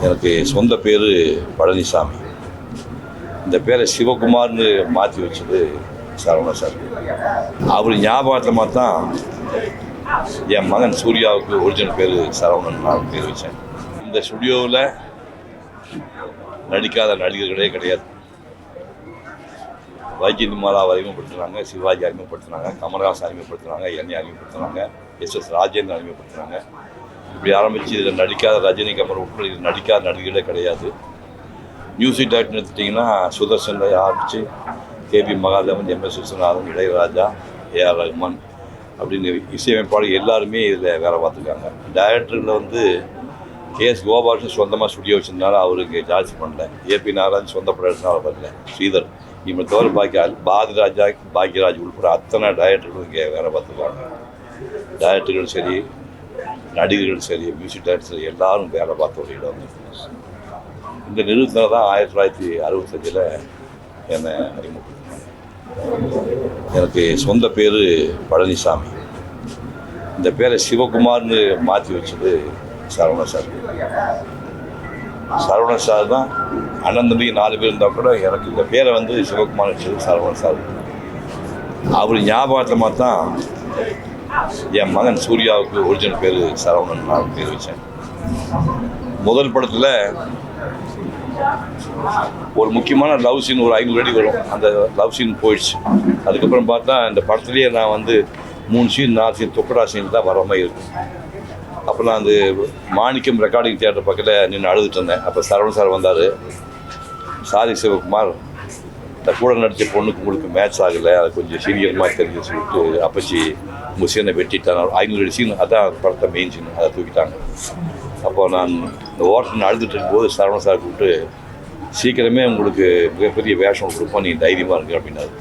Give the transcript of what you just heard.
எனக்கு சொந்த பேர் பழனிசாமி. இந்த பேரை சிவகுமார்னு மாற்றி வச்சது சரவண சார். அவர் ஞாபகமாக தான் என் மகன் சூர்யாவுக்கு ஒரிஜினல் பேர் சரவணன் நான் பேர் வச்சேன். இந்த ஸ்டுடியோவில் நடிக்காத நடிகர்களே கிடையாது. வைஜெயந்திமாலாவை அறிமுகப்படுத்துனாங்க, சிவாஜி அறிமுகப்படுத்துனாங்க, கமல்ஹாசன் அறிமுகப்படுத்துனாங்க, என்னை அறிமுகப்படுத்துனாங்க, எஸ் ராஜேந்திரன் அறிமுகப்படுத்துனாங்க. இப்படி ஆரம்பித்து இதில் நடிக்காத ரஜினி கமல் உட்பட இது நடிக்காத நடிகர்களே கிடையாது. மியூசிக் டைரக்டர் எடுத்துட்டிங்கன்னா சுதர்சனில் ஆரம்பித்து KP Mahadevan, MS Viswanathan, Ilaiyaraaja, AR Rahman அப்படின்னு இசையமைப்பாளர் எல்லாருமே இதில் வேலை பார்த்துருக்காங்க. டைரக்டரில் வந்து கேஎஸ் கோபாலன் சொந்தமாக ஸ்டுடியோ வச்சுருந்தாலும் அவருக்கு ஜாஸ்தி பண்ணல. ஏபி நாகராஜ் சொந்த படம் அவர் பண்ணல. ஸ்ரீதர் இவங்க தவிர பாரதிராஜா, பாக்யராஜ் உள்பட அத்தனை டைரக்டர்களும் இங்கே வேலை பார்த்துருக்காங்க. டைரக்டர்கள் சரி, நடிகர்கள் சரி, மியூசிக் டைரக்டர் சரி, எல்லாரும் வேலை பார்த்த ஒரு இடம் வந்து இந்த நிறுவனத்தில் தான் 1965 என்னை அறிமுகப்படுத்தினாங்க. எனக்கு சொந்த பேர் பழனிசாமி. இந்த பேரை சிவகுமார்னு மாற்றி வச்சது சரவண சார். சரவண சார் தான் அண்ணன் தம்பி 4 பேர் இருந்தால் கூட எனக்கு இந்த பேரை வந்து சிவகுமார் வச்சது சரவண சார். அவர் ஞாபகமாக தான் என் மகன் சூர்யாவுக்கு ஒரிஜினல் பேர் சரவணன் நான் பேர் வச்சேன். முதல் படத்தில் ஒரு முக்கியமான லவ் சீன் ஒரு 500 அடி வரும். அந்த லவ் சீன் போயிடுச்சு. அதுக்கப்புறம் பார்த்தா இந்த படத்துலேயே நான் வந்து 3 சீன் 4 சீன் தொக்கடா சீன் தான் வர மாதிரி இருக்கும். அப்போ நான் அந்த மாணிக்கம் ரெக்கார்டிங் தியேட்டர் பக்கத்தில் நின்று அழுதுட்டு இருந்தேன். அப்போ சரவணன் சார் வந்தார். சாரி சிவகுமார், இந்த கூட நடித்த பொண்ணுக்கு உங்களுக்கு மேட்ச் ஆகலை, அது கொஞ்சம் சீரியமாக தெரிஞ்சு சொல்லிட்டு அப்பச்சி உங்கள் சீனை வெட்டிட்டாங்க. 500 அடி சீன் அதான் படத்தை மெயின் சீன், அதை தூக்கிட்டாங்க. அப்போ நான் இந்த ஓட்டல் அழுதுட்டு இருக்கும்போது சரவணன் சார் கூப்பிட்டு சீக்கிரமே உங்களுக்கு மிகப்பெரிய வேஷம் கொடுப்போம், நீங்கள் தைரியமாக இருங்க அப்படின்னாரு.